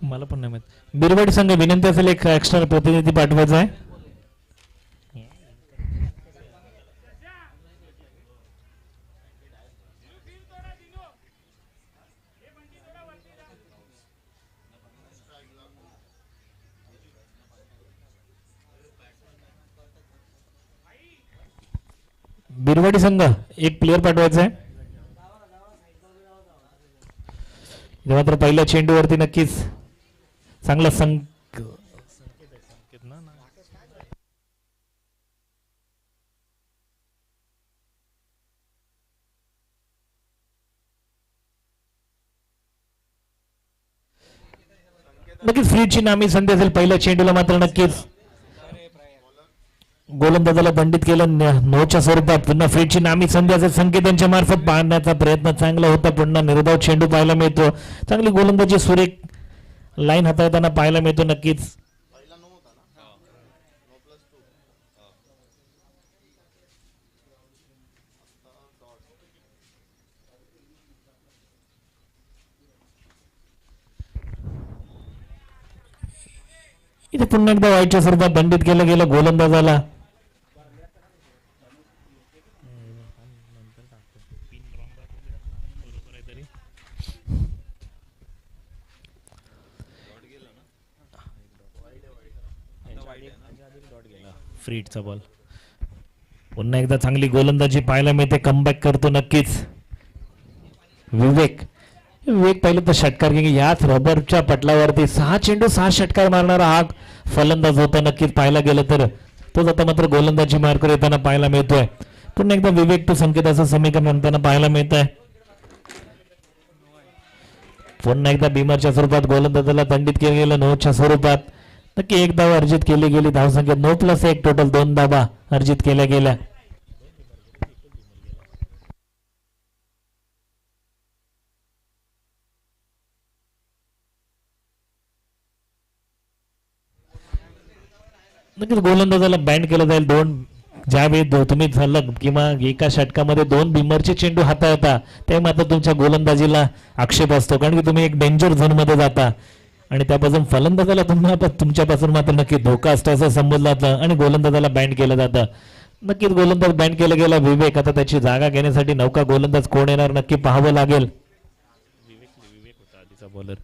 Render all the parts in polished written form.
मला पण नाही माहित. बिरवाडी संघ विनंती असेल एक एक्स्ट्रा प्रतिनिधी पाठवायचा आहे. बिरवाडी संघ एक प्लेअर पाठवायचा आहे. मात्र पहिल्या चेंडूवरती नक्कीच चांगला नक्कीच फ्रीडची नामी संधी असेल. पहिल्या चेंडूला मात्र नक्कीच गोलंदाजाला दंडित केलं नोच्या स्वरूपात. पुन्हा फ्रीडची नामी संधी असेल. संकेत यांच्या मार्फत पाहण्याचा प्रयत्न चांगला होता. पुन्हा निर्धाव चेंडू पाहायला मिळतो. चांगली गोलंदाजी सुरेख लाईन हाताळताना पाहायला मिळतो. नक्कीच इथे पुन्हा एकदा वाईटच्या स्वरूपात दंडित केलं गेलं गोलंदाजाला. फ्रीडचा बॉल. पुन्हा एकदा चांगली गोलंदाजी पाहायला मिळते. कमबॅक करतो नक्कीच विवेक. विवेक पाहिलं तर षटकार घेणे याच रबरच्या पटलावरती 6 चेंडू 6 षटकार मारणारा हा फलंदाज होता. नक्कीच पाहायला गेलं तर तो आता मात्र गोलंदाजी मार्कर येताना पाहायला मिळतोय. पुन्हा एकदा विवेक टू संकेत असं समीकरण म्हणताना पाहायला मिळत आहे. पुन्हा एकदा बिमरच्या स्वरूपात गोलंदाजाला दंडित केलं गेलं नोच्या स्वरूपात. नक्की एक धाव अर्जित केली गेली. धावसंख्या 9+1 टोटल 2 धावा अर्जित केल्या गेल्या. नक्कीच गोलंदाजाला बँड केलं जाईल. ज्यावेळी तुम्ही सलग किंवा एका षटकामध्ये 2 बिमरचे चेंडू हाताळता त्यामुळे मात्र तुमच्या गोलंदाजीला आक्षेप असतो. कारण की तुम्ही एक डेंजर झोन मध्ये जाता आणि त्यापासून फलंदाजाला तुमच्यापासून मात्र नक्की धोका असतो असं समजलं जातं आणि गोलंदाजाला बँड केलं जातं. नक्कीच गोलंदाज बँड केलं गेला विवेक. आता त्याची जागा घेण्यासाठी नौका गोलंदाज कोण येणार नक्की पाहावं लागेल. विवेक होता आधीचा बॉलर.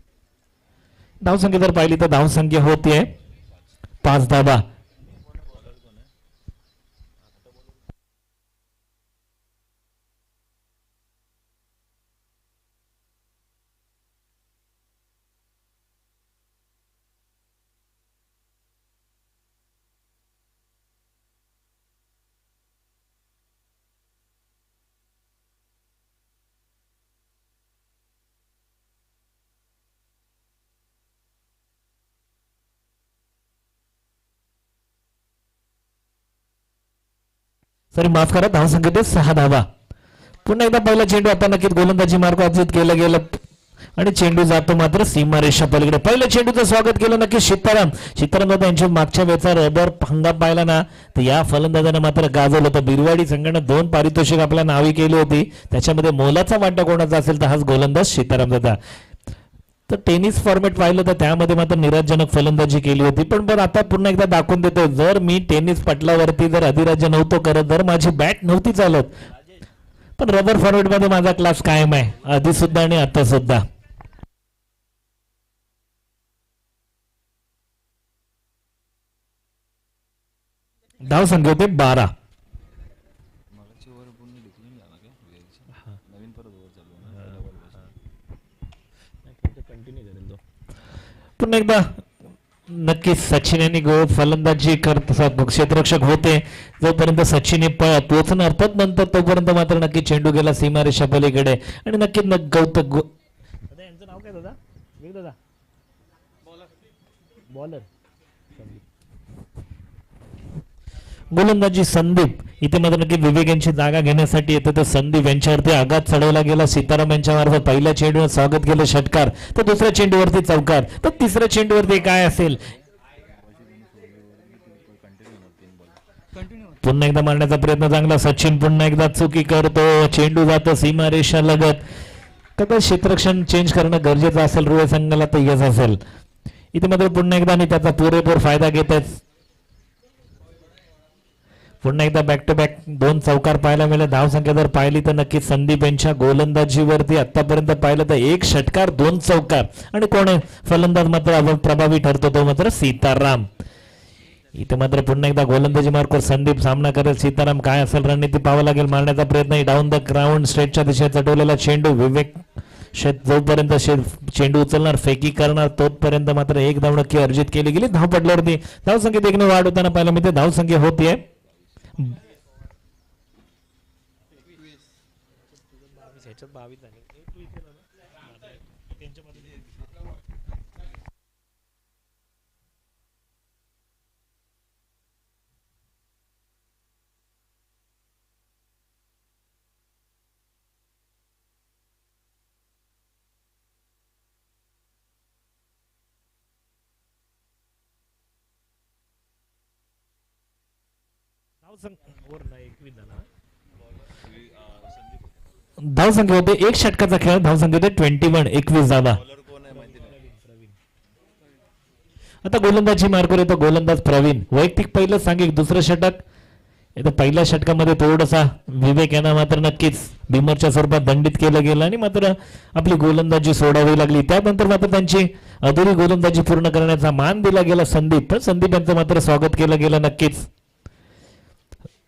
धावसंख्या जर पाहिली तर धावसंख्या होतीये 5 धावा. सॉरी माफ करा. धावसंख्येत 6 धावा. पुन्हा एकदा पहिला चेंडू आता नक्कीच गोलंदाजी मार्ग अर्जित केलं गेलं आणि चेंडू जातो मात्र सीमारेषा पलीकडे. पहिल्या चेंडूचं स्वागत केलं नक्कीच सीताराम दादा यांच्या मागच्या वेळचा रबर हंगाम पाहिला ना तर या फलंदाजानं मात्र गाजवलं होतं. बिरवाडी संघानं 2 पारितोषिक आपल्या नावी केली होती. त्याच्यामध्ये मोलाचा वाटा कोणाचा असेल तर हाच गोलंदाज सीताराम दादा. तर टेनिस फॉर्मॅट पाहिलं तर त्यामध्ये मात्र निराशजनक फलंदाजी केली होती. पण आता पुन्हा एकदा दाखवून देतो जर मी टेनिस पटलावरती जर अधिराज्य नव्हतो करत जर माझी बॅट नव्हती चालत पण रबर फॉर्मॅट मध्ये माझा क्लास कायम आहे आधी सुद्धा आणि आता सुद्धा. धाव संख्या होते 12. पुन्हा एकदा नक्कीच सचिन यांनी फलंदाजी करत क्षेत्ररक्षक होते. जोपर्यंत सचिन पोहोचणार नंतर तोपर्यंत मात्र नक्की चेंडू गेला सीमारेषा पलीकडे आणि नक्कीच गौतम यांचं नाव काय दादा दादा बॉलर गोलंदाजी संदीप. इथे मात्र नक्की विवेक यांची जागा घेण्यासाठी येते तर संदीप यांच्यावरती आघात चढवला गेला. सीताराम यांच्या मार्फत पहिल्या चेंडूवर स्वागत केलं षटकार तर दुसऱ्या चेंडूवरती चौकार तर तिसऱ्या चेंडूवरती काय असेल. पुन्हा एकदा मारण्याचा प्रयत्न चांगला. सचिन पुन्हा एकदा चुकी करतो. चेंडू जातो सीमारेषा लगत. कदाचित क्षेत्ररक्षण चेंज करणं गरजेचं असेल रुळे संघाला तर यश असेल. इथे मात्र पुन्हा एकदा आणि त्याचा पुरेपूर फायदा घेत आहेत. पुन्हा एकदा बॅक टू बॅक 2 चौकार पाहायला मिळाले. धावसंख्या जर पाहिली तर नक्कीच संदीप यांच्या गोलंदाजीवरती आतापर्यंत पाहिलं तर 1 षटकार 2 चौकार. आणि कोण फलंदाज मात्र प्रभावी ठरतो तो मात्र सीताराम. इथे मात्र पुन्हा एकदा गोलंदाजी मार्कवर संदीप सामना करेल. सीताराम काय असेल रणनीती पाहावं लागेल. मारण्याचा प्रयत्न डाऊन द ग्राउंड स्ट्रेटच्या दिशेने चढवलेला चेंडू. विवेक जोपर्यंत चेंडू उचलणार फेकी करणार तोपर्यंत मात्र 1 धाव नक्की अर्जित केली गेली. धाव पडल्यावरती धावसंख्येत 1 वाढ होताना पाहायला मिळते. धावसंख्या होतीये धावसंख्या होते 1 षटकाचा खेळ. धावसंख्या होते 21 21 धावा. आता गोलंदाजी मार्कवर येतो गोलंदाज प्रवीण. वैयक्तिक पहिलं सांगितलं दुसरं षटक. इथं पहिल्या षटकामध्ये थोडासा विवेक यांना मात्र नक्कीच बिमरच्या स्वरूपात दंडित केलं गेलं आणि मात्र आपली गोलंदाजी सोडावी लागली. त्यानंतर मात्र त्यांची अधुरी गोलंदाजी पूर्ण करण्याचा मान दिला गेला संदीप. पण संदीप यांचं मात्र स्वागत केलं गेलं नक्कीच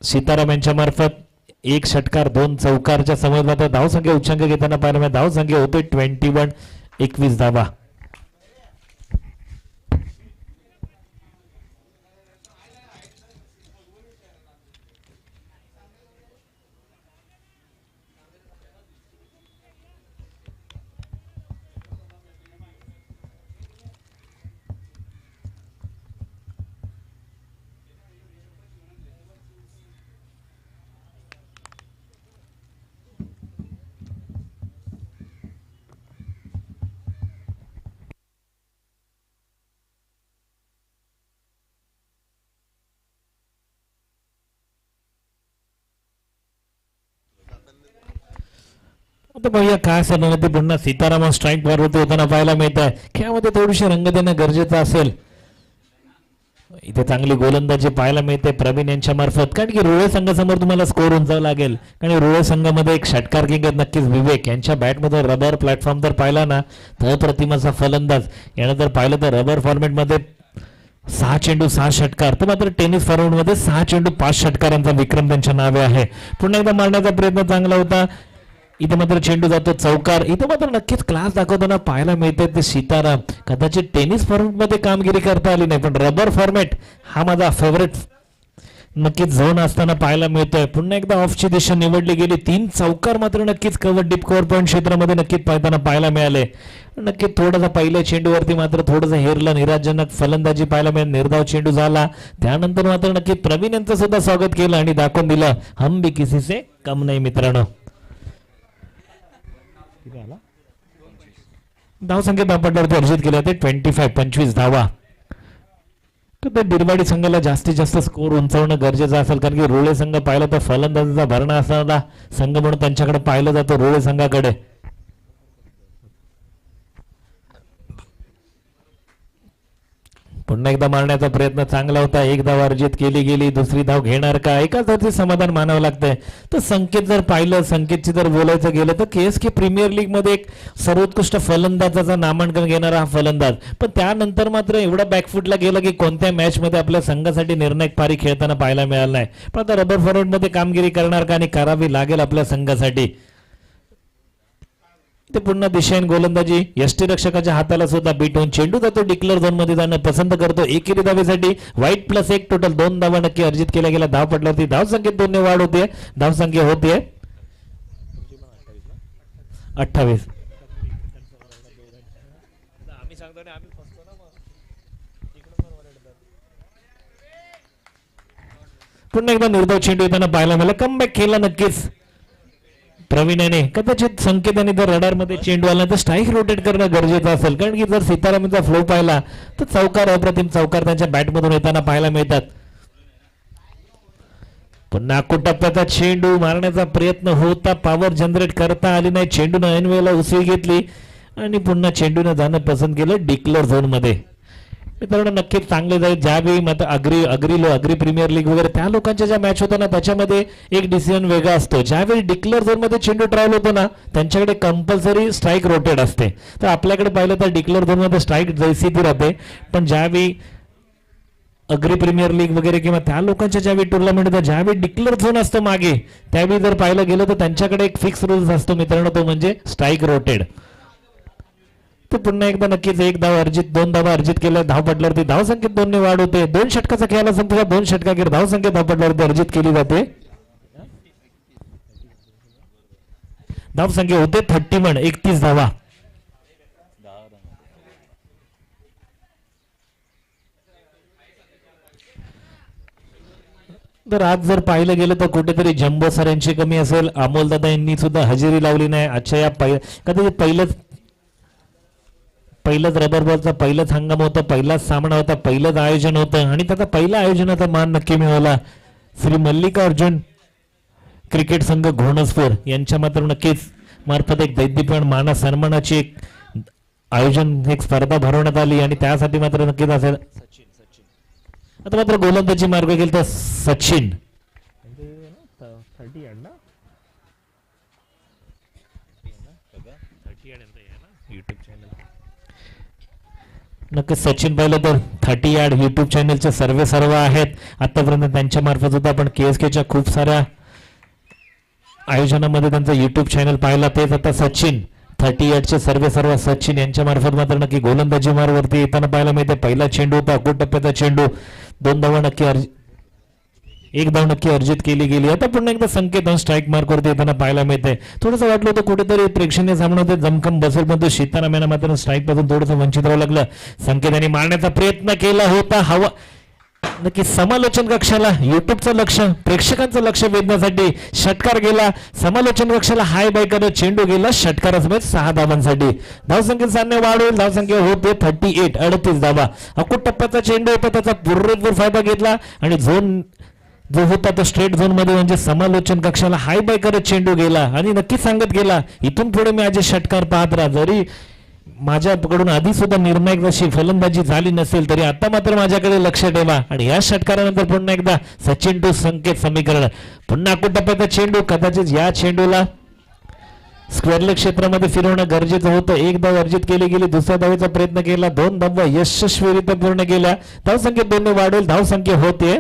सीताराम यांच्या मार्फत. 1 षटकार 2 चौकारच्या समोर मात्र धावसंख्या उच्चांक घेताना पाहायला मिळाली. धावसंख्या होते 21 21 धावा. आता बघूया काय असं ते पुन्हा सीताराम स्ट्राईक वरती होताना पाहायला मिळत आहे. खेळामध्ये थोडीशी रंग देणं गरजेचं असेल. इथे चांगली गोलंदाजी पाहायला मिळते प्रवीण यांच्या मार्फत. कारण की रुळे संघासमोर तुम्हाला स्कोर उंचावं लागेल. कारण रुळे संघामध्ये एक षटकार किंग नक्कीच विवेक यांच्या बॅटमध्ये रबर प्लॅटफॉर्म जर पाहिला ना तर प्रतिमाचा फलंदाज यानं जर पाहिलं तर रबर फॉर्मॅटमध्ये 6 चेंडू 6 षटकार. तर मात्र टेनिस फॉर्मॅटमध्ये 6 चेंडू 5 षटकारांचा विक्रम त्यांच्या नावे आहे. पुन्हा एकदा मारण्याचा प्रयत्न चांगला होता. इथे मात्र चेंडू जातो चौकार. इथे मात्र नक्कीच क्लास दाखवताना पाहायला मिळते ते सीताराम. कदाचित टेनिस फॉर्मॅटमध्ये कामगिरी करता आली नाही पण रबर फॉर्मॅट हा माझा फेवरेट नक्कीच झोन असताना पाहायला मिळतोय. पुन्हा एकदा ऑफची दिशा निवडली गेली. 3 चौकार मात्र नक्कीच कव्हर डीप कव्हर पॉईंट क्षेत्रामध्ये नक्कीच पाहायला मिळाले. नक्कीच थोडासा पहिल्या चेंडूवरती मात्र थोडंसं हेरलं. निराशजनक फलंदाजी पाहायला मिळाली. निर्धाव चेंडू झाला. त्यानंतर मात्र नक्कीच प्रवीण यांचं सुद्धा स्वागत केलं आणि दाखवून दिलं हम भी किसी से कम नाही मित्रांनो. धावसंख्या धावपट्ट्यावरती अर्जित केले होते 25 25 धावा. तर बिरवाडी संघाला जास्तीत जास्त स्कोर उंचावणं गरजेचं असेल. कारण की रुळे संघ पाहिलं तर फलंदाजीचा भरणा असणारा संघ म्हणून त्यांच्याकडे पाहिलं जातं रुळे संघाकडे. पुन्हा एकदा मारण्याचा प्रयत्न चांगला होता. 1 धाव अर्जित केली गेली. दुसरी धाव घेणार का एकाच धावचे समाधान मानावं लागतंय. तर संकेत जर पाहिलं संकेतची जर बोलायचं गेलं तर KSK प्रीमियर लीग मध्ये एक सर्वोत्कृष्ट फलंदाजाचा नामांकन घेणारा हा फलंदाज. पण त्यानंतर मात्र एवढा बॅकफुटला गेला की कोणत्या मॅच मध्ये आपल्या संघासाठी निर्णायक पारी खेळताना पाहायला मिळाला नाही. पण आता रबर फॉर्मॅट मध्ये कामगिरी करणार का आणि करावी लागेल आपल्या संघासाठी. ते पुन्हा दिशेन गोलंदाजी यष्टीरक्षकाच्या हाताला सुद्धा बीट होऊन चेंडू जातो डिक्लेअर झोन मध्ये जाणं पसंत करतो. एकेरी धावेसाठी वाईट +1 टोटल 2 धावा नक्की अर्जित केल्या गेल्या. धाव पडल्यावरती धावसंख्येत 2 ने वाढ होते. धावसंख्या होते 28. पुन्हा एकदा निर्धाव चेंडू येताना पाहायला मिळाला. कमबॅक केला नक्कीच प्रवीणाने. कदाचित संकेताने जर रडार मध्ये चेंडू आला तर स्ट्राईक रोटेट करणं गरजेचं असेल. कारण की जर सीतारामचा फ्लो पाहिला तर चौकार अप्रतिम चौकार त्यांच्या बॅटमधून येताना पाहायला मिळतात. पुन्हा टप्प्याचा चेंडू मारण्याचा प्रयत्न होता, पॉवर जनरेट करता आली नाही. चेंडूनं ऐन वेळेला उसळी घेतली आणि पुन्हा चेंडूनं जाणं पसंत केलं डिक्लेअर झोन मध्ये. मित्रांनो नक्कीच चांगले जाईल. ज्यावेळी मग अग्री प्रीमियर लीग वगैरे त्या लोकांच्या ज्या मॅच होतो ना त्याच्यामध्ये एक डिसिजन वेगळा असतो. ज्यावेळी डिक्लेअर झोन मध्ये चेंडू ट्रायल होतो ना त्यांच्याकडे कंपल्सरी स्ट्राईक रोटेट असते. तर आपल्याकडे पाहिलं तर डिक्लेअर झोन मध्ये स्ट्राईक जैसी ती राहते, पण ज्यावेळी अग्री प्रीमियर लीग वगैरे किंवा त्या लोकांच्या ज्यावेळी टुर्नामेंट होतं ज्यावेळी डिक्लेअर झोन असतो मागे त्यावेळी जर पाहिलं गेलं तर त्यांच्याकडे एक फिक्स रूल्स असतो मित्रांनो, तो म्हणजे स्ट्राईक रोटेड. तर पुन्हा एकदा नक्कीच एक धाव अर्जित, दोन धावा अर्जित केल्या. धाव पडल्यावरती धाव संख्येत 2 ने वाढ होते. 2 षटकाचा खेळायला संपला, 2 षटकाखेर धाव संख्येत धाव पडल्यावरती अर्जित केली जाते. धाव संख्या होते 31, 31 धावा. तर आज जर पाहिलं गेलं तर कुठेतरी जम्बो सर यांची कमी असेल. अमोल दादा यांनी सुद्धा हजेरी लावली नाही आजच्या या कदाचित पहिलंच रबर बॉलचा पहिलाच हंगाम होता, पहिलाच सामना होता, पहिलंच आयोजन होतं आणि त्याचा पहिला आयोजनाचा मान नक्की मिळवला श्री मल्लिकार्जुन क्रिकेट संघ घोणसपूर यांच्या मात्र नक्कीच मार्फत एक दैदिप्यमान माना सन्मानाची एक आयोजन एक स्पर्धा भरवण्यात आली आणि त्यासाठी मात्र नक्कीच असेल. आता मात्र गोलंदाजी मार्ग गेल तर सचिन नक्की सचिन पाहिलं तर 30 यार्ड युट्यूब चॅनलचे सर्व आहेत आतापर्यंत. त्यांच्या मार्फत सुद्धा आपण KSKच्या खूप साऱ्या आयोजनामध्ये त्यांचं युट्यूब चॅनल पाहिला. तेच आता सचिन 30 यार्डचे सर्व सचिन यांच्या मार्फत मात्र नक्की गोलंदाजी मार्गवरती येताना पाहायला मिळते. पहिला चेंडू होता टप्प्याचा चेंडू, 2 धावा नक्की एक धाव नक्की अर्जित केली गेली. आता पुन्हा एकदा संकेत स्ट्राईक मार्कवरती येताना पाहायला मिळते. थोडंसं वाटलं होतं कुठेतरी प्रेक्षणीय सामना होते जमखम बसेल, पण शीताराम्यानं मात्र स्ट्राईक पासून थोडंसं वंचित राहावं लागलं. संकेतांनी मारण्याचा प्रयत्न केला होता, हवा नक्की समालोचन कक्षाला युट्यूबचं लक्ष प्रेक्षकांचं लक्ष वेधण्यासाठी षटकार गेला. समालोचन कक्षाला हाय बाय करत चेंडू गेला षटकारासमेत 6 धावांसाठी. धावसंख्येत सामने वाढ होईल. धावसंख्या होते 38, 38 धावा. टप्प्याचा चेंडू होता त्याचा पुरेपूर फायदा घेतला आणि झोन जो होता तो स्ट्रेट झोन मध्ये म्हणजे समालोचन कक्षाला हाय बाय करत चेंडू गेला आणि नक्की सांगत गेला इथून पुढे मी आज षटकार पाहत राहा. जरी माझ्याकडून आधी सुद्धा निर्णायक अशी फलंदाजी झाली नसेल तरी आता मात्र माझ्याकडे लक्ष ठेवा. आणि या षटकारानंतर पुन्हा एकदा सचिन टू संकेत समीकरण. पुन्हा टप्प्याचा चेंडू, कदाचित या चेंडूला स्क्वेअर लेग क्षेत्रामध्ये फिरवणं गरजेचं होतं. एक धाव अर्जित केली गेली, दुसऱ्या धावेचा प्रयत्न केला, 2 धावा यशस्वीरित्या पूर्ण केल्या. धावसंख्येत 2 ने वाढेल. धावसंख्या होते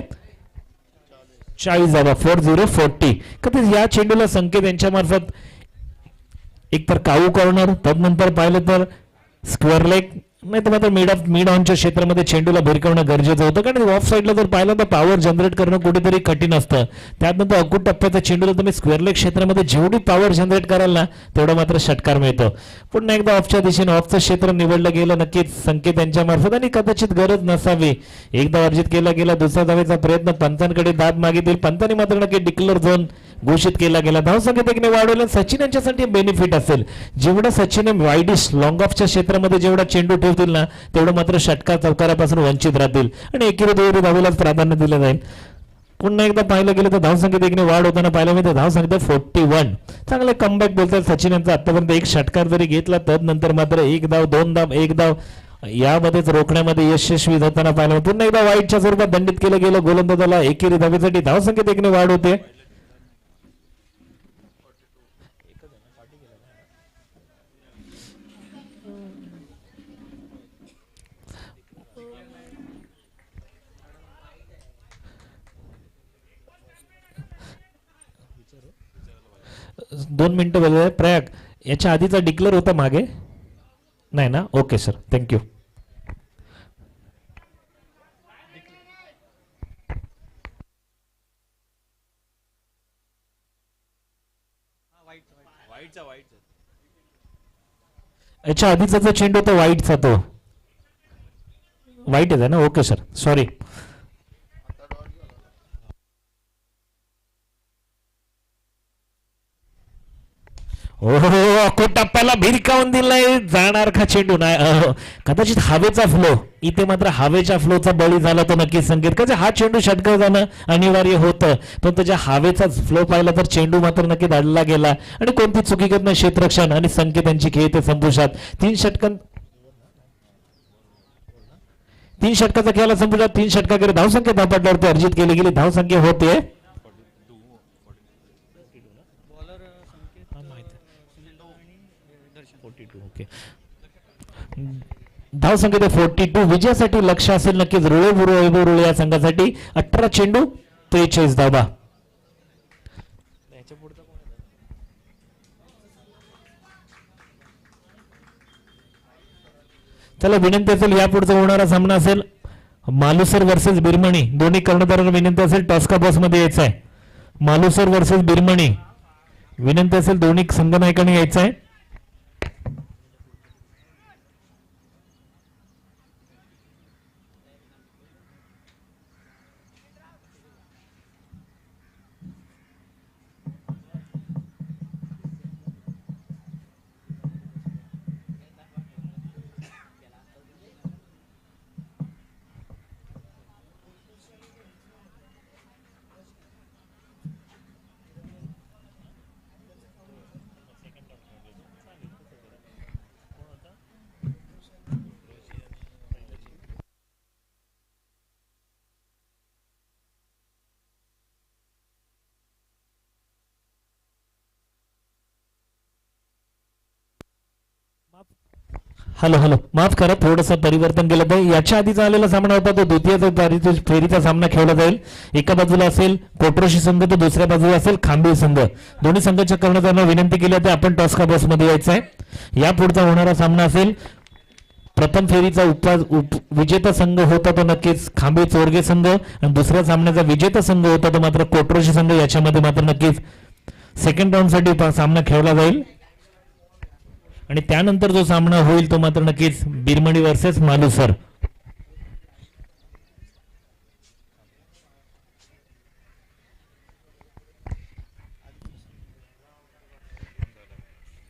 40 धावा, 40-40. कधीच या चेंडूला संकेत यांच्या मार्फत एक तर काऊ कॉर्नर, तदनंतर पाहिलं तर स्क्वेअर लेग, नाही तर मात्र मिड ऑनच्या क्षेत्रामध्ये चेंडूला भिरकवणं गरजेचं होतं. कारण ऑफ साईडला जर पाहिलं तर पॉवर जनरेट करणं कुठेतरी कठीण असतं. त्यानंतर अकुट टप्प्याच्या चेंडूला तुम्ही स्क्वेअर लेग क्षेत्रामध्ये जेवढी पॉवर जनरेट कराल ना तेवढा मात्र षटकार मिळतो. पुन्हा एकदा ऑफच्या दिशेने ऑफचं क्षेत्र निवडलं गेलं नक्कीच संकेत यांच्या मार्फत आणि कदाचित गरज नसावी. एकदा अर्जित केला गेला, दुसऱ्या धावेचा प्रयत्न पंचांकडे दाद मागितली. पंतांनी मात्र नक्की डिक्लेअर झोन घोषित केला गेला. धावसंख्येत 1 ने वाढवलं. सचिन यांच्यासाठी बेनिफिट असेल जेवढं सचिन वाईडिश लॉंग ऑफच्या क्षेत्रामध्ये जेवढा चेंडू ठेवतील ना तेवढं मात्र षटकार चौकारापासून वंचित राहतील आणि एकेरी दुहेरी धावेलाच प्राधान्य दिलं जाईल. पुन्हा एकदा पाहिलं गेलं तर धावसंख्येत 1 ने वाढ होताना पाहिलं मिळते. धावसंख्येत 41. चांगले कमबॅक बोलतात सचिन यांचा. आतापर्यंत एक षटकार जरी घेतला तदनंतर मात्र 1 धाव 2 धाव 1 धाव यामध्येच रोखण्यामध्ये यशस्वी होताना पाहिलं. पुन्हा एकदा वाईटच्या स्वरूपात दंडित केलं गेलं गोलंदाजाला एकेरी धावेसाठी. धावसंख्येत 1 ने वाढ होते. दोन मिनिटं बोलूया. प्रयाग याच्या आधीचा डिक्लेअर होता मागे नाही ना? Okay sir, thank you. याच्या आधीचा जो चेंडू होता व्हाईटचा तो व्हाईट आहे ना? Okay sir, sorry. हो टप्प्याला भिरकावून दिलाय, जाणार का चेंडू नाही. कदाचित हवेचा फ्लो, इथे मात्र हवेच्या फ्लोचा बळी झाला तो नक्कीच संकेत, का हा चेंडू षटकार जाणं अनिवार्य होतं, पण त्याच्या हवेचा फ्लो पाहिला तर चेंडू मात्र नक्की अडला गेला आणि कोणती चुकी करत नाही क्षेत्ररक्षण आणि संकेत यांची खेळ ते संपुष्टात. 3 षटकाचा खेळाला संपुष्टात. 3 षटकाकडे धावसंख्या धावपटल्यावरती अर्जित केली गेली धावसंख्या होते धावसंख्या 42. विजयासाठी लक्ष असेल नक्कीच वैभव रुळे या संघासाठी. 18 चेंडू 43 धावा. चला विनंती असेल यापुढचा होणारा सामना असेल मालुसर वर्सेस बिरमणी. दोन्ही कर्णधारांना विनंती असेल टॉस्का बॉस मध्ये यायचं आहे. मालुसर वर्सेस बिरमणी विनंती असेल दोन्ही संघनायकांनी यायचं आहे. हॅलो हॅलो माफ करा थोडंसं परिवर्तन केलं तर याच्या आधीचा आलेला सामना होता तो द्वितीय फेरीचा सामना खेळला जाईल. एका बाजूला असेल कोट्रोशी संघ तर दुसऱ्या बाजूला असेल खांबी संघ. दोन्ही संघाच्या कर्णधारांना विनंती केली होती आपण टॉस्का बॉस मध्ये यायचं आहे. या पुढचा होणारा सामना असेल प्रथम फेरीचा विजेता संघ होता तो नक्कीच खांबी चोरगे संघ आणि दुसऱ्या सामन्याचा विजेता संघ होता तो मात्र कोट्रोशी संघ. याच्यामध्ये मात्र नक्कीच सेकंड राऊंड साठी सामना खेळला जाईल आणि त्यानंतर जो सामना होईल तो मात्र नक्कीच बिरमणी वर्सेस मालुसर.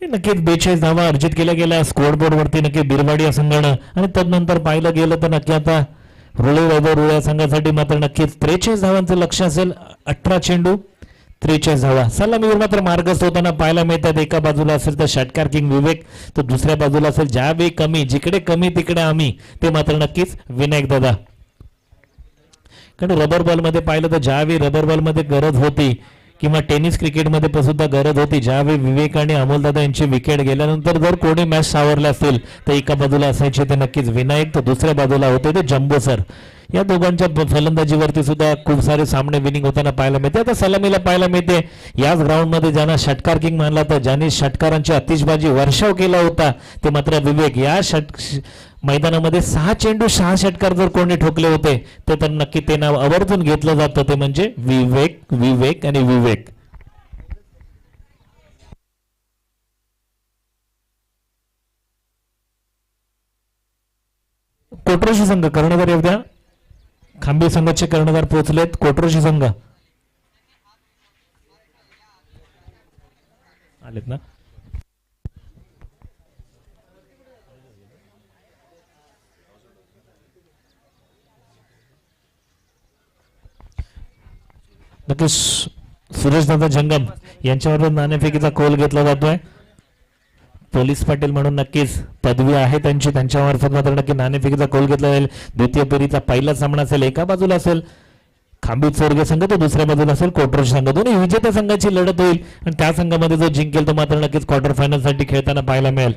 नक्कीच 42 धावा अर्जित केल्या गेल्या स्कोअर बोर्ड वरती नक्की बिरवाडी या संघानं. आणि तदनंतर पाहिलं गेलं तर नक्की आता वैभव रुळे या संघासाठी मात्र नक्कीच 43 धावांचं लक्ष असेल. 18 चेंडू 43 धावा. सलामीवर मात्र मार्गस्थ होताना पाहायला मिळतात. एका बाजूला असेल तर षटकार किंग विवेक तर दुसऱ्या बाजूला असेल ज्यावेळी कमी जिकडे कमी तिकडे आम्ही ते मात्र नक्कीच विनायक दादा. कारण रबर बॉल मध्ये पाहिलं तर ज्यावेळी रबर बॉल मध्ये गरज होती किंवा टेनिस क्रिकेटमध्ये सुद्धा गरज होती ज्यावेळी विवेक आणि अमोलदादा यांची विकेट गेल्यानंतर जर कोणी मॅच सावरले असतील तर एका बाजूला असायचे ते नक्कीच विनायक तर दुसऱ्या बाजूला होते ते जम्बो सर. या दोघांच्या फलंदाजीवरती सुद्धा खूप सारे सामने विनिंग होताना पाहायला मिळते. आता सलामीला पाहायला मिळते याच ग्राउंड मध्ये ज्यांना षटकार किंग मानला तर ज्यांनी षटकारांची आतिषबाजी वर्षाव केला होता ते मात्र विवेक. या मैदानामध्ये 6 चेंडू 6 षटकार जर कोणी ठोकले होते तर नक्की ते नाव आवर्जून घेतलं जातं ते म्हणजे विवेक विवेक आणि विवेक. कोट्रोशी संघ कर्णधार येऊ द्या. खांबी संघाचे कर्णधार पोहोचलेत. कोट्रोशी संघ आलेत ना. नक्कीच सुरेशदादा जंगम यांच्यावर नाणेफेकीचा कौल घेतला जातोय. पोलीस पाटील म्हणून नक्कीच पदवी आहे त्यांची त्यांच्यामार्फत मात्र नक्की नाणेफेकीचा कौल घेतला जाईल. द्वितीय फेरीचा पहिला सामना असेल एका बाजूला असेल खांबी चोरगे संघ तर दुसऱ्या बाजूला असेल कोट्रोश संघ. दोन्ही विजेत्या संघाची लढत होईल आणि त्या संघामध्ये जो जिंकेल तो मात्र नक्कीच क्वार्टर फायनल साठी खेळताना पाहायला मिळेल.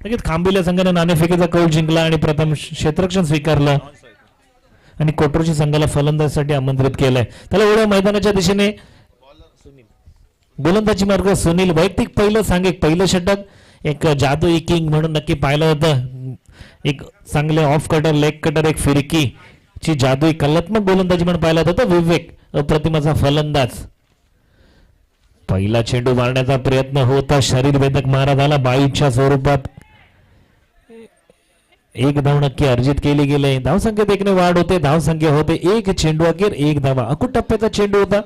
नक्कीच खांबीला संघाने नाणेफेकीचा कौल जिंकला आणि प्रथम क्षेत्ररक्षण स्वीकारलं आणि कोट्रोची संघाला फलंदाजीसाठी आमंत्रित केलंय. त्याला एवढ्या मैदानाच्या दिशेने गोलंदाजी मार्ग सुनील वैयक्तिक पहिलं षटक एक जादू किंग म्हणून नक्की पाहिलं होतं. एक चांगले ऑफ कटर लेग कटर एक फिरकी ची जादुई कलात्मक गोलंदाजी म्हणून पाहिला होता. विवेक अप्रतिमाचा फलंदाज. पहिला चेंडू मारण्याचा प्रयत्न होता शरीर वेदक मारा झाला बाईच्या स्वरूपात. एक धाव नक्की अर्जित केली गेले. धावसंख्येत एकने वाढ होते. धावसंख्या होते एक. चेंडू अखेर एक धावा. अकुट टप्प्याचा चेंडू होता.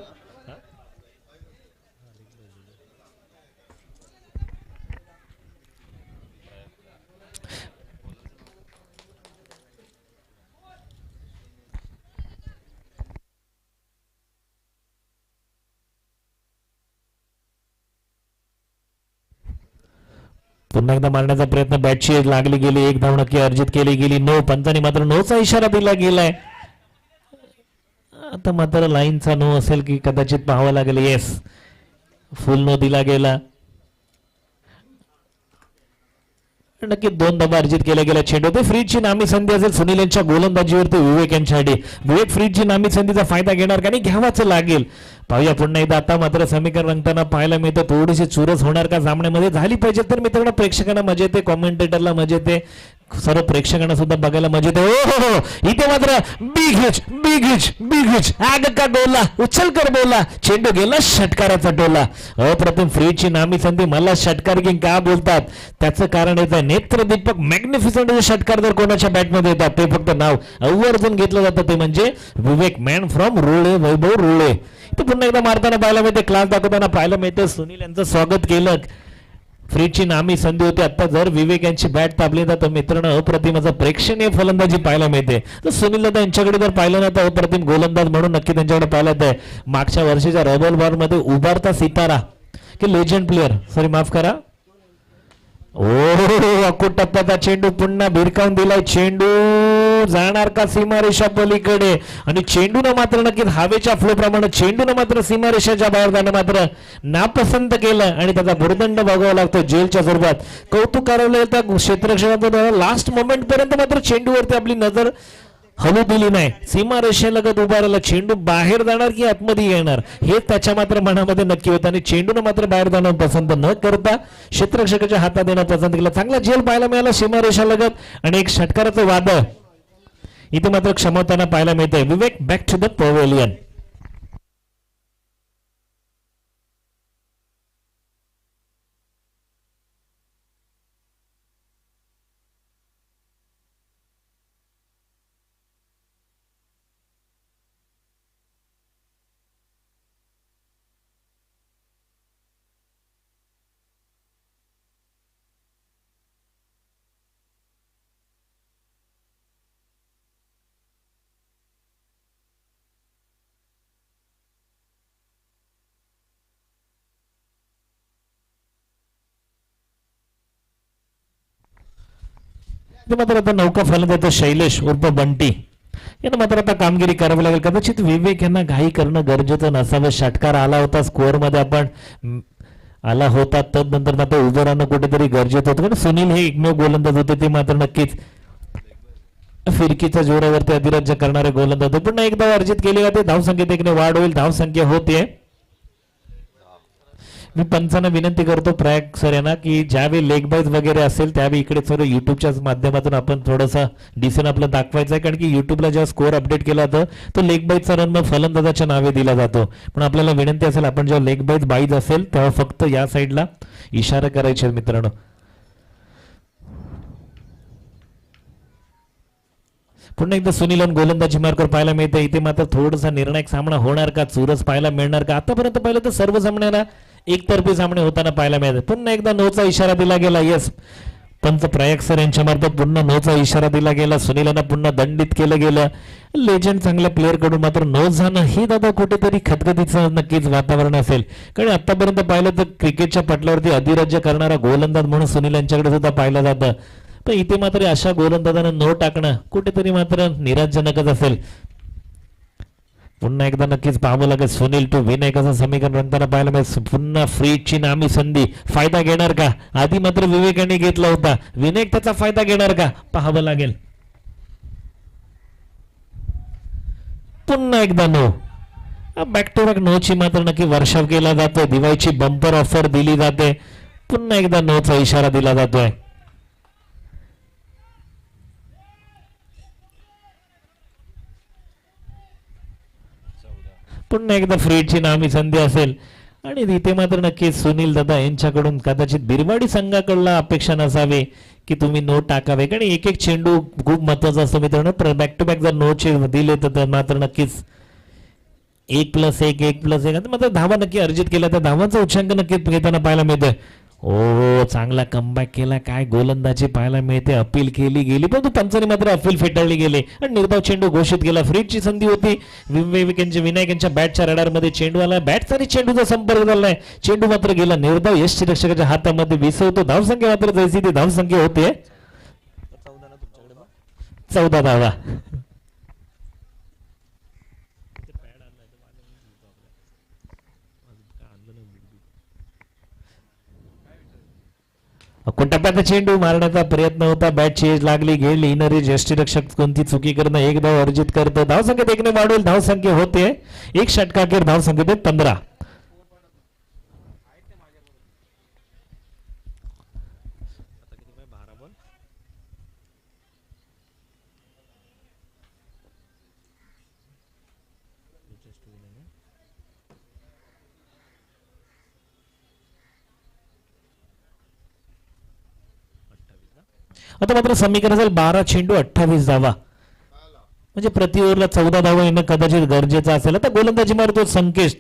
पुन्हा एकदा मारण्याचा प्रयत्न बॅटची लागली गेली. एक धाव नक्की अर्जित केली गेली. नो. पंचांनी मात्र नोचा इशारा दिला गेलाय. आता मात्र लाईनचा नो असेल की कदाचित पाहावं लागेल. येस, फुल नो दिला गेला. नक्की दोन धावा अर्जित केल्या गेल्या. चेंडू होते. फ्रीजची नामी संधी असेल सुनील यांच्या गोलंदाजीवरती विवेक यांच्यासाठी. विवेक फ्रीजची नामी संधीचा फायदा घेणार का आणि घ्यावाच लागेल. पाहूया पुन्हा एकदा. आता मात्र समीकरण रंगताना पाहायला मिळतं. थोडीशी चुरस होणार का सामन्यामध्ये झाली पाहिजे तर मित्रांनो प्रेक्षकांना मजा येते, कॉमेंटेटरला मजा येते, सर्व प्रेक्षकांना सुद्धा बघायला मजा येते. ओ हो, इथे मात्र बिग हिच, बिग हिच, बिग हिच. आग का डोला, उचल कर बोला. चेंडू गेला षटकाराचा टोला. अप्रतिम फ्रीजची नामी संधी. मला षटकार किंग का बोलतात त्याचं कारण येतं नेत्रदीपक मॅग्निफिसंट षटकार जर कोणाच्या बॅटमध्ये येतात ते फक्त नाव आवर्जून घेतलं जातं ते म्हणजे विवेक मॅन फ्रॉम रुळे, वैभव रुळे. तो पुन्हा एकदा मारताना पाहायला मिळते, क्लास दाखवताना पाहायला मिळते. सुनील यांचं स्वागत केलं. फ्रीजची नामी संधी होती. आता जर विवेक यांची बॅट तापली तर मित्रांनो अप्रतिम असं प्रेक्षणीय फलंदाजी पाहायला मिळते. तर सुनील दादा यांच्याकडे जर पाहिलं ना तर अप्रतिम गोलंदाज म्हणून नक्की त्यांच्याकडे पाहिलं आहे. मागच्या वर्षीच्या रबल बॉल मध्ये उभारता सितारा की लेजंड प्लेअर, सॉरी माफ करा. ओ अकुट टप्प्याचा चेंडू पुन्हा भिरकावून दिलाय. चेंडू जाणार का सीमारेषा पलीकडे आणि चेंडूनं मात्र नक्कीच हवेच्या फ्लो प्रमाणे चेंडूनं मात्र सीमारेषाच्या बाहेर जाणं मात्र नापसंत केलं आणि त्याचा भुर्दंड भोगावा लागतो जेलच्या स्वरूपात. कौतुक करावं त्या क्षेत्ररक्षणात लास्ट मोमेंट पर्यंत मात्र चेंडूवरती आपली नजर हलू दिली नाही. सीमारेषेलगत उभा राहिला. चेंडू बाहेर जाणार की आतमध्ये येणार हे त्याच्या मात्र मनामध्ये नक्की होतं आणि चेंडूनं मात्र बाहेर जाणं पसंत न करता क्षेत्ररक्षकाच्या हातात देणं पसंत केलं. चांगला झेल पाहायला मिळाला सीमारेषालगत आणि एक षटकाराचं वादळ इथे मात्र क्षमताना पाहायला मिळते. विवेक बॅक टू द पवेलियन. मात्र आता नौका फलंदाज शैलेश उर्फ बंटी यांना मात्र आता कामगिरी करावी लागेल. कदाचित विवेक यांना घाई करणं गरजेचं नसावं. षटकार आला होता, स्कोअर मध्ये आपण आला होता, तदनंतर मात्र उभं राहणं कुठेतरी गरजेचं होतं. कारण सुनील हे एकमेव गोलंदाज होते ते मात्र नक्कीच फिरकीच्या जोरावरती अधिराज्य करणारे गोलंदाज. पुन्हा एकदा अर्जित केली जाते. धावसंख्येत एकने वाढ होईल. धावसंख्या होते. मी पंचांना विनंती करतो प्रयाग सर यांना की ज्यावेळी लेग बाईज वगैरे असेल त्यावेळी इकडे सर्व युट्यूबच्या माध्यमातून आपण थोडंसं डिसिजन आपलं दाखवायचं आहे. कारण की युट्यूबला जेव्हा स्कोअर अपडेट केला जातो तो लेग बाईजचा रन मग फलंदाजाच्या नावे दिला जातो. पण आपल्याला विनंती असेल आपण जेव्हा लेग बाईज असेल तेव्हा फक्त या साईडला इशारा करायचे मित्रांनो. पुन्हा एकदा सुनील गोलंदाजी मार्कर पाहायला मिळते. इथे मात्र थोडासा निर्णायक सामना होणार का, चुरस पाहायला मिळणार का. आतापर्यंत पाहिलं तर सर्व सामन्यांना एकतर्फी सामने होताना पाहायला मिळते. पुन्हा एकदा नोचा इशारा दिला गेला. येस, पंच प्रयाग सर यांच्या मार्फत पुन्हा नोचा इशारा दिला गेला. सुनीलांना पुन्हा दंडित केलं गेलं. लेजंड चांगल्या प्लेअर कडून मात्र नो जाणं हे दादा कुठेतरी खतखतीचं नक्कीच वातावरण असेल. कारण आतापर्यंत पाहिलं तर क्रिकेटच्या पटलावरती अधिराज्य करणारा गोलंदाज म्हणून सुनील यांच्याकडे सुद्धा पाहिलं जातं. पण इथे मात्र अशा गोलंदाजांना नो टाकणं कुठेतरी मात्र निराशजनकच असेल. पुन्हा एकदा नक्कीच पाहावं लागेल. सुनील टू विनय कसं समीकरण रंगताना पाहायला मिळेल. पुन्हा फ्रीजची नामी संधी फायदा घेणार का. आधी मात्र विवेकाने घेतला होता. विनय त्याचा फायदा घेणार का पाहावं लागेल. पुन्हा एकदा नो. बॅक टू बॅक नोची मात्र नक्की वर्षाव केला जातोय. दिवाळीची बंपर ऑफर दिली जाते. पुन्हा एकदा नोचा इशारा दिला जातोय. पुन्हा एकदा फ्रीजची नामी संधी असेल आणि इथे मात्र नक्कीच सुनील दादा यांच्याकडून कदाचित बिरवाडी संघाकडला अपेक्षा नसावी की तुम्ही नो टाकावे, कारण एक एक चेंडू खूप महत्वाचा असतो मित्रांनो. बॅक टू बॅक जर नो चेंड दिले तर मात्र नक्कीच 1+1 1+1 मात्र धावा नक्की अर्जित केल्या तर धावांचा उच्चांक नक्कीच घेताना पाहायला मिळतोय. ओ चांगला कमबॅक केला, काय गोलंदाजी पाहायला मिळते. अपील केली गेली परंतु पंचाने मात्र अपील फेटाळली गेले आणि निर्धाव चेंडू घोषित केला. फ्रीजची संधी होती. विनायक यांच्या बॅटच्या रडारमध्ये चेंडू आला. बॅटचा आणि चेंडूचा संपर्क झालाय. चेंडू मात्र गेला निर्धाव यष्टीरक्षकाच्या हातामध्ये विसवतो. धावसंख्या मात्र जैसी ती धावसंख्या होते 14 धावा. टप्प्याचा चेंडू मारण्याचा प्रयत्न होता. बॅटची एज लागली गेली इनरी यष्टीरक्षक कोणती चुकी करणं. एक धाव अर्जित करतो. धावसंख्येत 1 ने वाढवेल. धावसंख्या होते एक षटकाखेर धावसंख्येत 15. आता मात्र समीकरण असेल 12 चेंडू 28 धावा, म्हणजे प्रति ओव्हरला 14 धावा येणं कदाचित गरजेचं असेल. आता गोलंदाजी मारतो संकेश.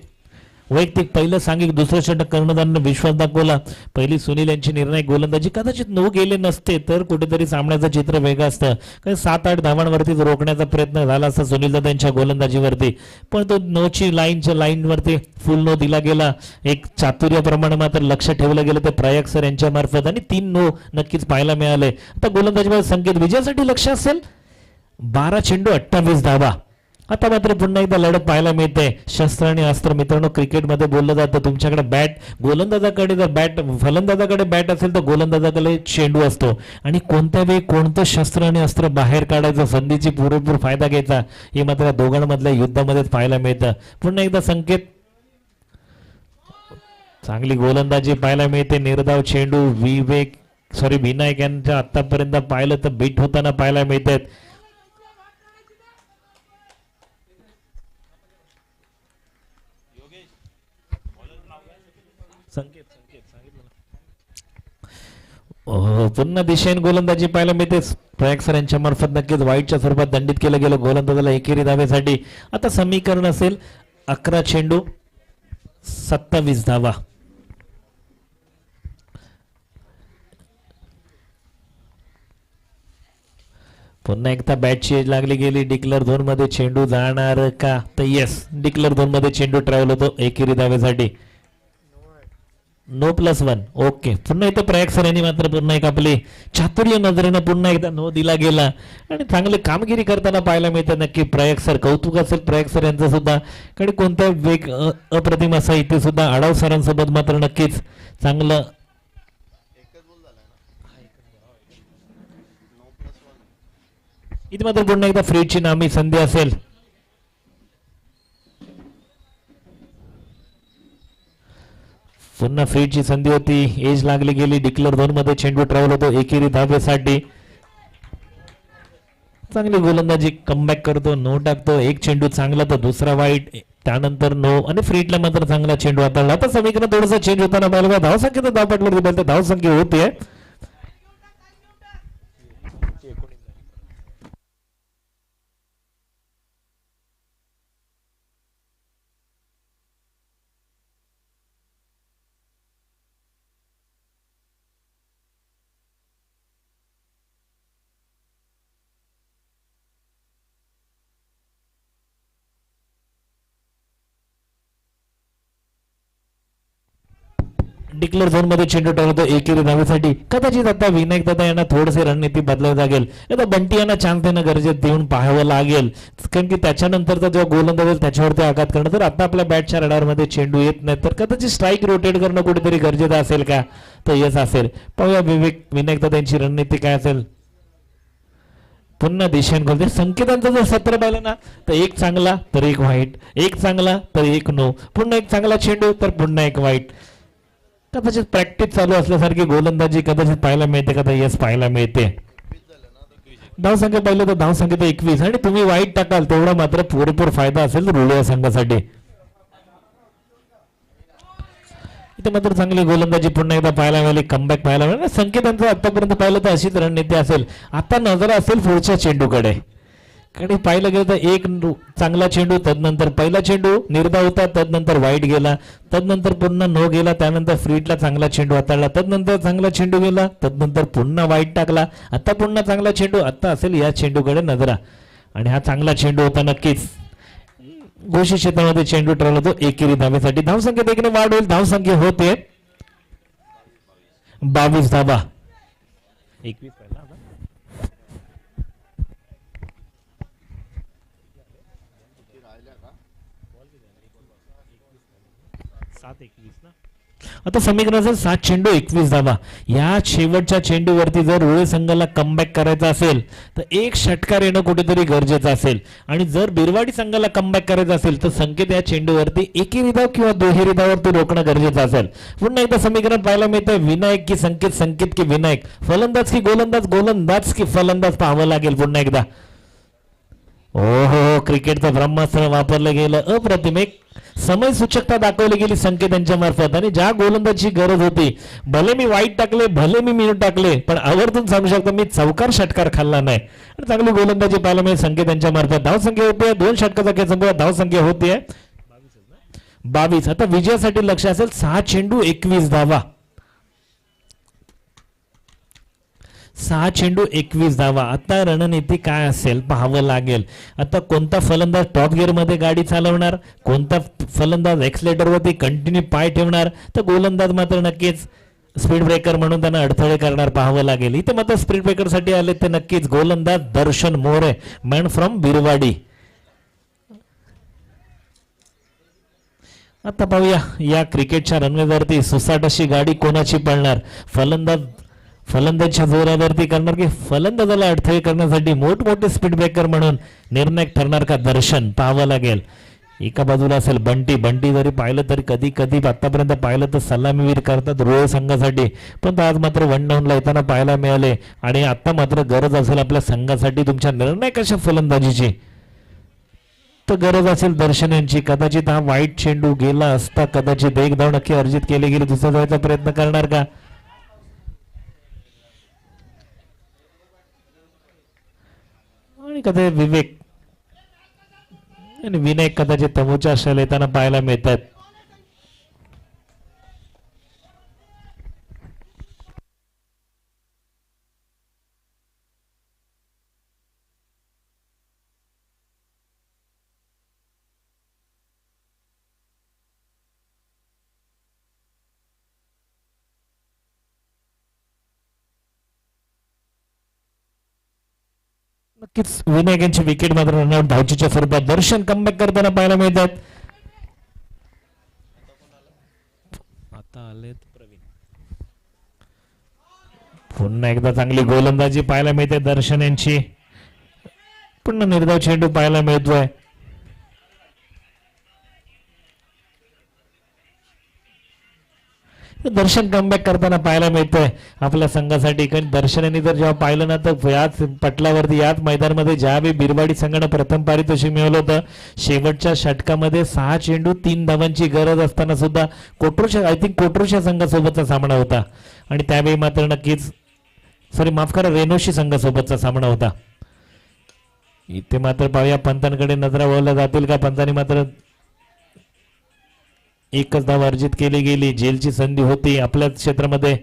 वैयक्तिक पहिलं सांघिक दुसरं षटक कर्णधारानं विश्वास दाखवला. पहिली सुनील यांची निर्णायक गोलंदाजी. कदाचित 9 गेले नसते तर कुठेतरी सामन्याचं चित्र वेगळं असतं. काही 7-8 धावांवरतीच रोखण्याचा प्रयत्न झाला असता सुनील दादा यांच्या गोलंदाजीवरती, पण तो 9ची लाईनवरती फुल नो दिला गेला. एक चातुर्याप्रमाणे मात्र लक्ष ठेवलं गेलं ते प्रयाग सर यांच्या मार्फत आणि 3 नो नक्कीच पाहायला मिळाले. आता गोलंदाजीमध्ये संकेत विजयासाठी लक्ष असेल. 12 चेंडू 28 धावा. आता मात्र पुन्हा एकदा लढत पाहायला मिळते. शस्त्र आणि अस्त्र मित्रांनो, क्रिकेटमध्ये बोललं जातं तुमच्याकडे बॅट गोलंदाजाकडे जर बॅट फलंदाजाकडे बॅट असेल तर गोलंदाजाकडे चेंडू असतो आणि कोणत्या वेळी कोणतं शस्त्र आणि अस्त्र बाहेर काढायचं, संधीची पुरेपूर फायदा घ्यायचा हे मात्र दोघांमधल्या युद्धामध्येच पाहायला मिळतं. पुन्हा एकदा संकेत. चांगली गोलंदाजी पाहायला मिळते. निर्धाव चेंडू विनायक यांच्या आतापर्यंत पाहिलं तर बीट होताना पाहायला मिळतात. पुन्हा दिशेने गोलंदाजी पाहायला मिळते. प्रयाग सर यांच्या मार्फत नक्कीच वाईटच्या स्वरूपात दंडित केलं गेलं गोलंदाजाला एकेरी धावेसाठी. आता समीकरण असेल 11 चेंडू 27 धावा. पुन्हा एकदा बॅटची एज लागली गेली. डिक्लेअर झोन मध्ये चेंडू जाणार का, तर येस डिक्लेअर झोन मध्ये चेंडू ट्रॅव्हल होतो एकेरी धावेसाठी. No+1 okay. पुन्हा इथं प्रयाग सर यांनी मात्र पुन्हा एक आपली चातुर्य नजरेनं पुन्हा एकदा नो दिला गेला आणि चांगली कामगिरी करताना पाहायला मिळतं. नक्की प्रयाग सर कौतुक असेल प्रयाग सर यांचं सुद्धा, कारण कोणता वेग अप्रतिम असा इथे सुद्धा आढाव सरांसोबत मात्र नक्कीच चांगलं. इथे मात्र पुन्हा एकदा फ्रीजची नामी संधी असेल. पुन्हा फ्रीजची संधी होती. एज लागली गेली. डिक्लेअर झोन मध्ये चेंडू ट्रॅव्हल होतो एकेरी धावेसाठी. चांगली गोलंदाजी कमबॅक करतो. नो टाकतो. एक चेंडू चांगला तर दुसरा वाईट, त्यानंतर नो आणि फ्रीजला मात्र चांगला चेंडू हाताळला. आता समीकरण थोडासा चेंज होताना पाहिलं. धावसंख्येचा धाव पटलं धावसंख्या होते. डिक्लेअर झोन मध्ये चेंडू टाकतो एकेरी धावेसाठी. कदाचित आता विनायक दादा यांना थोडीशी रणनीती बदलावी लागेल. आता बंटी यांना चान्स देणं गरजेचं देऊन पाहावं लागेल, कारण की त्याच्यानंतरचा जेव्हा गोलंदाज येईल त्याच्यावरती आघात करणं. तर आता आपल्या बॅटच्या रडारमध्ये चेंडू येत नाही तर कदाचित स्ट्राईक रोटेट करणं कुठेतरी गरजेचं असेल का, तर येस असेल. पाहूया विनायक दादा यांची रणनीती काय असेल. पुन्हा दिशेने खोलते. संकेतांचं जर सत्र पाहिलं ना तर एक चांगला तर एक वाईट, एक चांगला तर एक नो, पुन्हा एक चांगला चेंडू तर पुन्हा एक वाईट. कदाचित प्रॅक्टिस चालू असल्यासारखी गोलंदाजी कदाचित पाहायला मिळते का, तर यस पाहायला मिळते. धावसंख्या पाहिलं तर धावसंख्या तर 21 आणि तुम्ही वाईट टाकाल तेवढा मात्र पुरेपूर फायदा असेल रुळिया संघासाठी. इथे मात्र चांगली गोलंदाजी पुन्हा एकदा पाहायला मिळाली, कमबॅक पाहायला मिळाला. संकेतांचं आतापर्यंत पाहिलं तर अशीच रणनीती असेल. आता नजर असेल पुढच्या चेंडूकडे, कारण पाहिलं गेलं तर एक चांगला चेंडू, तदनंतर पहिला चेंडू निर्धाव होता, तदनंतर वाईट गेला, तदनंतर पुन्हा नो गेला, त्यानंतर फ्रीटला चांगला चेंडू हाताळला, तदनंतर चांगला चेंडू गेला, तदनंतर पुन्हा वाईट टाकला, आता पुन्हा चांगला चेंडू. आता असेल या चेंडूकडे नजरा, आणि हा चांगला चेंडू होता नक्कीच. घोषित क्षेत्रामध्ये चेंडू ठरवला तो एकेरी धावेसाठी. धावसंख्येत एकने वाढ होईल. धावसंख्या होते 22 धावा. 21 आता समीकरण 7 चेंडू 21 धावा. या शेवटच्या चेंडूवरती जर रोळे संघाला कमबॅक करायचा असेल तर एक षटकार येणं कुठेतरी गरजेचं असेल, आणि जर बिरवाडी संघाला कमबॅक करायचं असेल तर संकेत या चेंडूवरती एकेरी धाव किंवा दुहेरी धावावरती रोखणं गरजेचं असेल. पुन्हा एकदा समीकरण पाहायला मिळतं, विनायक की संकेत, संकेत की विनायक, फलंदाज की गोलंदाज, गोलंदाज की फलंदाज पाहावं लागेल पुन्हा एकदा. हो, क्रिकेटचं ब्रह्मास्त्र वापरलं गेलं, अप्रतिम. एक समय सूचकता दाखवली गेली संकेत यांच्या मार्फत, आणि ज्या गोलंदाजीची गरज होती, भले मी वाईट टाकले, भले मी मिनिट टाकले, पण आवर्जून सांगू शकतो मी चौकार षटकार खाल्ला नाही. आणि चांगली गोलंदाजी पाहायला मिळेल संकेत यांच्या मार्फत. धावसंख्या होती 2 षटकाचा खेळ संपला. धावसंख्या होती 22. आता विजयासाठी लक्ष असेल 6 चेंडू 21 धावा. 6 चेंडू 21 धावा. आता रणनीती काय असेल पाहावं लागेल. आता कोणता फलंदाज टॉप गिअर मध्ये गाडी चालवणार, कोणता फलंदाज एक्सलेटरवरती कंटिन्यू पाय ठेवणार, तर गोलंदाज मात्र नक्कीच स्पीड ब्रेकर म्हणून त्यांना अडथळे करणार पाहावं लागेल. इथे मात्र स्पीड ब्रेकर साठी आले ते नक्कीच गोलंदाज दर्शन मोरे, मॅन फ्रॉम बिरवाडी. आता पाहूया या क्रिकेटच्या रनवेवरती सुसाट अशी गाडी कोणाची पळणार. फलंदाजच्या जोरावरती करणार की फलंदाजाला अडथळे करण्यासाठी मोठमोठे स्पीड ब्रेकर म्हणून निर्णायक ठरणार का दर्शन पाहावं लागेल. एका बाजूला असेल बंटी जरी पाहिलं तरी कधी कधी आतापर्यंत पाहिलं तर सलामीवीर करतात रोयल संघासाठी, पण आज मात्र 1 डाऊनला येताना पाहायला मिळाले. आणि आता मात्र गरज असेल आपल्या संघासाठी तुमच्या निर्णायक अशा फलंदाजीची, तर गरज असेल दर्शन यांची. कदाचित हा वाईट चेंडू गेला असता कदाचित एक धाव नक्की अर्जित केले गेले, दुसरा जायचा प्रयत्न करणार का. आणि कदाचित विवेक आणि विनायक कदाचित तमोच्या आश्रयाला येताना पाहायला मिळतात. नक्कीच विनायक यांची विकेट मात्र रनआउट धावचीच्या स्वरूपात. दर्शन कमबॅक करताना पाहायला मिळतात. आता आले प्रवीण. पुन्हा एकदा चांगली गोलंदाजी पाहायला मिळते दर्शन यांची. पुन्हा निर्धाव चेंडू पाहायला मिळतोय. दर्शन कमबॅक करताना पाहायला मिळतोय आपल्या संघासाठी. कारण दर्शन यांनी जर जेव्हा पाहिलं ना तर याच पटलावरती याच मैदानामध्ये ज्यावेळी बिरवाडी संघानं प्रथम पारितोषिक मिळवलं होतं, शेवटच्या षटकामध्ये 6 चेंडू 3 धावांची गरज असताना सुद्धा कोटरोशा संघासोबतचा सामना होता, आणि त्यावेळी मात्र नक्कीच माफ करा रेनोशी संघासोबतचा सामना होता. इथे मात्र पाहूया पंतांकडे नजरा वळल्या जातील का. पंतांनी मात्र एकच धाव अर्जित केली गेली. जेलची संधी होती आपल्या क्षेत्रामध्ये,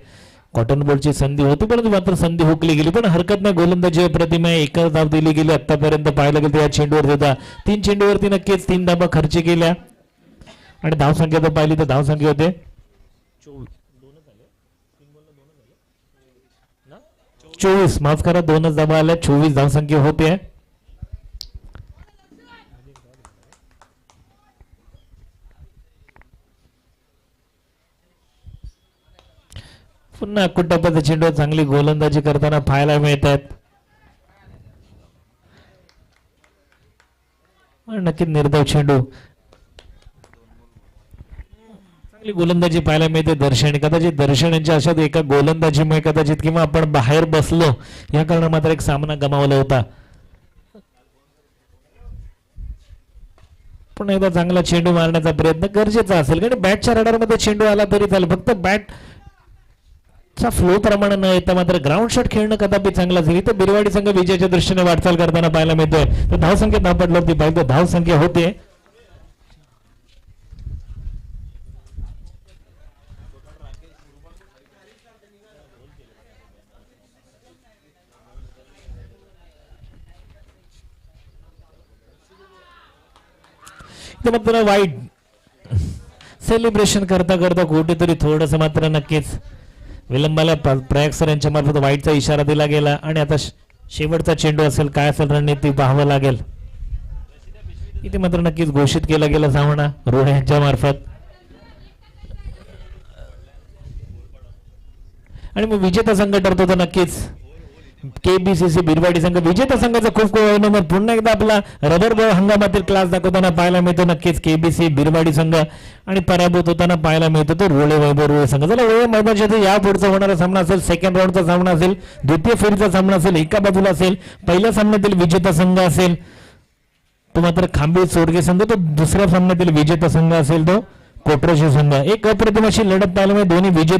कॉटन बॉलची संधी होती, परंतु मात्र संधी हुकली गेली. पण हरकत नाही, गोलंदाजी प्रतिमा एकच धाव दिली गेली. आतापर्यंत पाहायला गेलं या चेंडूवर सुद्धा 3 चेंडूवरती नक्कीच 3 धावा खर्च केल्या. आणि धावसंख्या जर पाहिली तर धावसंख्या होते 24. माफ करा 2च धावा आल्या. 24 धावसंख्या होते. पुन्हा कुटप्पाचा चेंडू चांगली गोलंदाजी करताना पाहायला मिळतात. नक्कीच निर्धाव चेंडू चांगली गोलंदाजी पाहायला मिळते दर्शन. कदाचित दर्शन यांच्या अशात एका गोलंदाजीमुळे कदाचित किंवा आपण बाहेर बसलो या कारणाने मात्र एक सामना गमावला होता. पुन्हा एकदा चांगला चेंडू मारण्याचा प्रयत्न गरजेचा असेल कारण बॅटच्या रडारमध्ये चेंडू आला तरी चालेल, फक्त बॅटचा फ्लो प्रमाणे न येता मात्र ग्राउंड शॉट खेळणं कदापि चांगलं असेल. इथं बिरवाडी संघ विजयाच्या दृष्टीने वाटचाल करताना पाहायला मिळतोय. तर धावसंख्या धावपटल्यावरती पाहिजे धावसंख्या होते मात्र वाईट सेलिब्रेशन करता करता कुठेतरी थोडस मात्र नक्कीच विलंबाला प्रयाग सर यांच्या मार्फत वाईटचा इशारा दिला गेला आणि आता शेवटचा चेंडू असेल काय असेल रणनीती पाहावं लागेल. इथे मात्र नक्कीच घोषित केला गेला सामना रोड यांच्या मार्फत आणि मग विजेता संघ ठरतो तर नक्कीच केबीसीसी बिरवाडी संघ. विजेता संघाचा खूप नंबर पुन्हा एकदा आपला रबर बॉल हंगामातील क्लास दाखवताना पाहायला मिळतो नक्कीच केबीसी बिरवाडी संघ आणि पराभूत होताना पाहायला मिळतो तो रोळे वैभव रोळे संघ. चला वेळ मैदानाच्या या पुढचा होणारा सामना असेल, सेकंड राऊंडचा सामना असेल, द्वितीय फेरीचा सामना असेल, एका बाजूला असेल पहिल्या सामन्यातील विजेता संघ असेल तो मात्र खांबी सोडगे संघ, तो दुसऱ्या सामन्यातील विजेता संघ असेल तो कोटरशी संघ. एक अप्रतिम अशी लढत पाहायला मिळेल दोन्ही विजेते